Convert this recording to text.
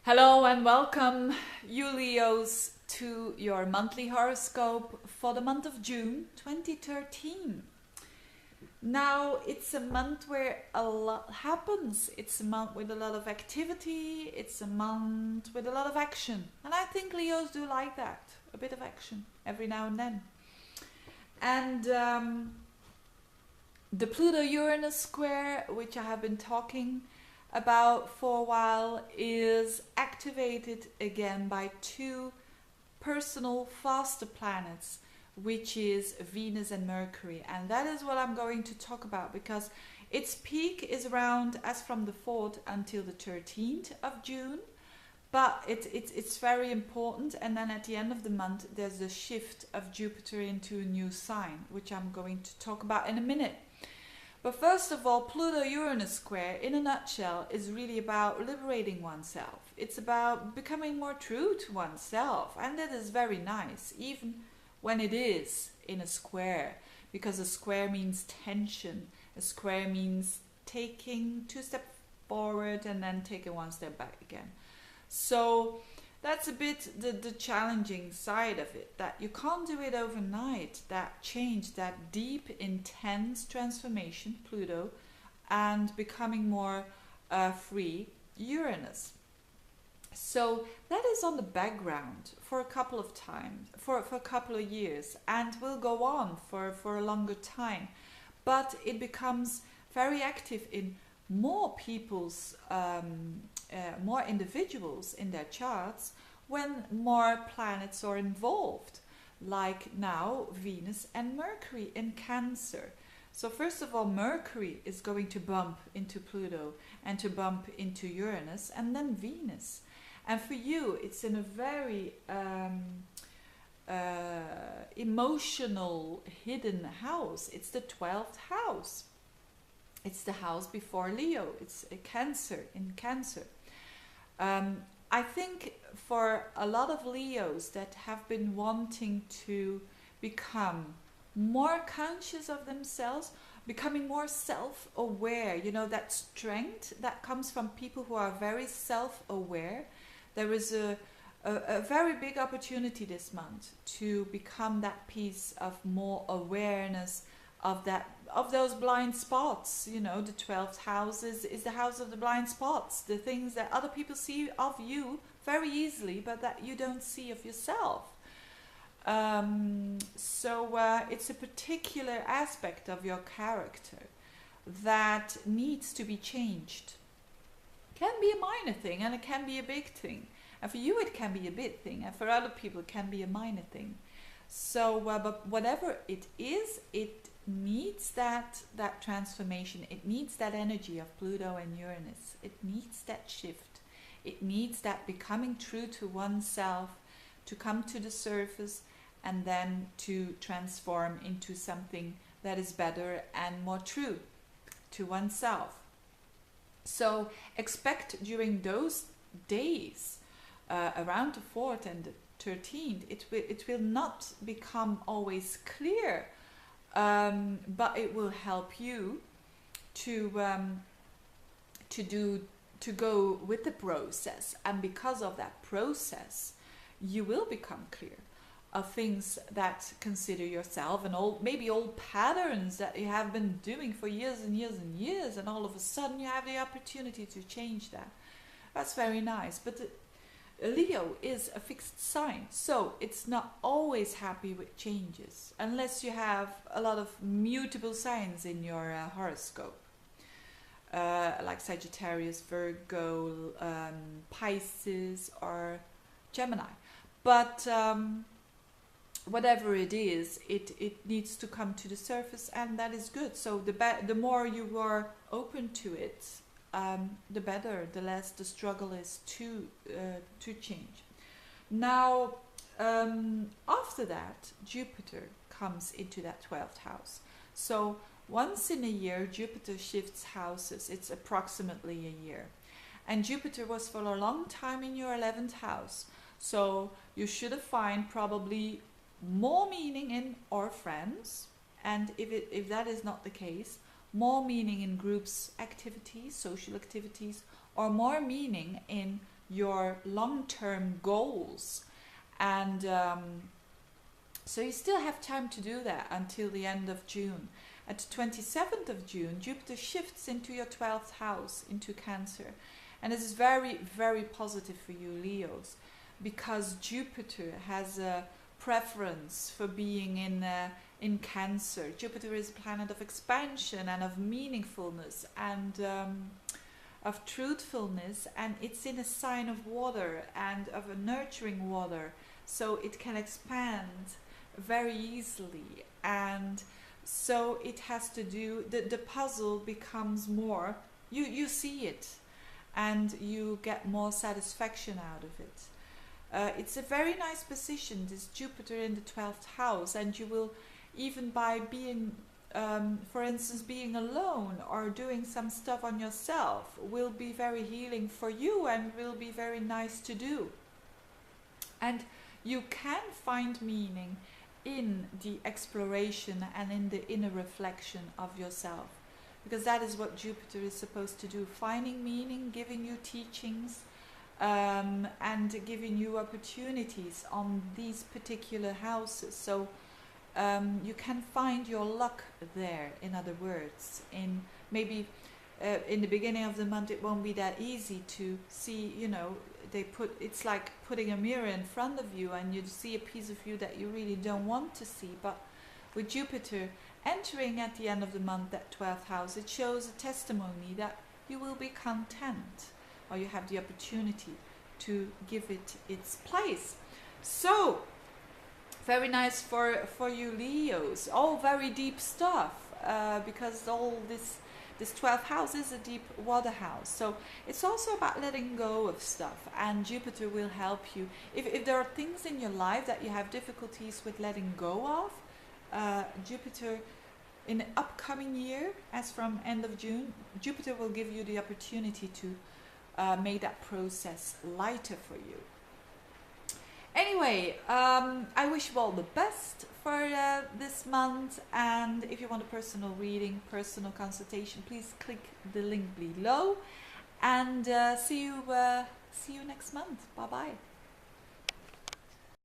Hello and welcome, you Leos, to your monthly horoscope for the month of June 2013. Now, it's a month where a lot happens. It's a month with a lot of activity. It's a month with a lot of action. And I think Leos do like that. A bit of action every now and then. And the Pluto-Uranus square, which I have been talking about for a while, is activated again by two personal faster planets, which is Venus and Mercury. And that is what I'm going to talk about, because its peak is around as from the 4th until the 13th of June. But it's very important. And then at the end of the month, there's a shift of Jupiter into a new sign, which I'm going to talk about in a minute. But first of all, Pluto-Uranus square, in a nutshell, is really about liberating oneself. It's about becoming more true to oneself. And that is very nice, even when it is in a square. Because a square means tension. A square means taking 2 steps forward and then taking 1 step back again. So that's a bit the challenging side of it, that you can't do it overnight, that change, that deep, intense transformation, Pluto, and becoming more free, Uranus. So that is on the background for a couple of times, for a couple of years, and will go on for a longer time. But it becomes very active in more people's, more individuals in their charts when more planets are involved, like now Venus and Mercury in Cancer. So first of all, Mercury is going to bump into Pluto and to bump into Uranus, and then Venus. And for you, it's in a very emotional, hidden house. It's the 12th house. It's the house before Leo. It's a Cancer, in Cancer. I think for a lot of Leos that have been wanting to become more conscious of themselves, becoming more self-aware, you know, that strength that comes from people who are very self-aware. There is a very big opportunity this month to become that piece of more awareness of those blind spots. You know, the 12th house is the house of the blind spots, the things that other people see of you very easily but that you don't see of yourself. So it's a particular aspect of your character that needs to be changed. It can be a minor thing and it can be a big thing, and for you it can be a big thing, and for other people it can be a minor thing. So but whatever it is, it needs that transformation. It needs that energy of Pluto and Uranus. It needs that shift. It needs that becoming true to oneself to come to the surface and then to transform into something that is better and more true to oneself. So expect during those days, around the 4th and the 13th, it will not become always clear, but it will help you to go with the process, and because of that process, you will become clear of things that consider yourself and maybe old patterns that you have been doing for years and years and years, and all of a sudden you have the opportunity to change that. That's very nice. But Leo is a fixed sign, so it's not always happy with changes unless you have a lot of mutable signs in your horoscope, like Sagittarius, Virgo, Pisces, or Gemini. But whatever it is, it needs to come to the surface, and that is good. So the more you are open to it, the better, the less the struggle is to change. Now, after that, Jupiter comes into that 12th house. So once in a year, Jupiter shifts houses. It's approximately a year. And Jupiter was for a long time in your 11th house. So you should find probably more meaning in our friends. And if that is not the case, more meaning in groups activities, social activities, or more meaning in your long-term goals. And so you still have time to do that until the end of June. At the 27th of June, Jupiter shifts into your 12th house, into Cancer. And this is very, very positive for you, Leos, because Jupiter has a preference for being in Cancer. Jupiter is a planet of expansion and of meaningfulness and of truthfulness, and it's in a sign of water and of a nurturing water, so it can expand very easily. And so it has to do, the puzzle becomes more, you see it and you get more satisfaction out of it. It's a very nice position, this Jupiter in the 12th house, and you will, even by being, for instance, being alone or doing some stuff on yourself, will be very healing for you and will be very nice to do. And you can find meaning in the exploration and in the inner reflection of yourself, because that is what Jupiter is supposed to do, finding meaning, giving you teachings, and giving you opportunities on these particular houses. So you can find your luck there, in other words. In maybe in the beginning of the month it won't be that easy to see, you know, it's like putting a mirror in front of you and you see a piece of you that you really don't want to see. But with Jupiter entering at the end of the month, that 12th house, it shows a testimony that you will be content, or you have the opportunity to give it its place. So very nice for you Leos. All very deep stuff, because all this 12th house is a deep water house. So it's also about letting go of stuff, and Jupiter will help you. If there are things in your life that you have difficulties with letting go of, Jupiter in the upcoming year, as from end of June, Jupiter will give you the opportunity to make that process lighter for you. Anyway, I wish you all the best for this month, and if you want a personal reading, personal consultation, please click the link below, and see you next month. Bye bye.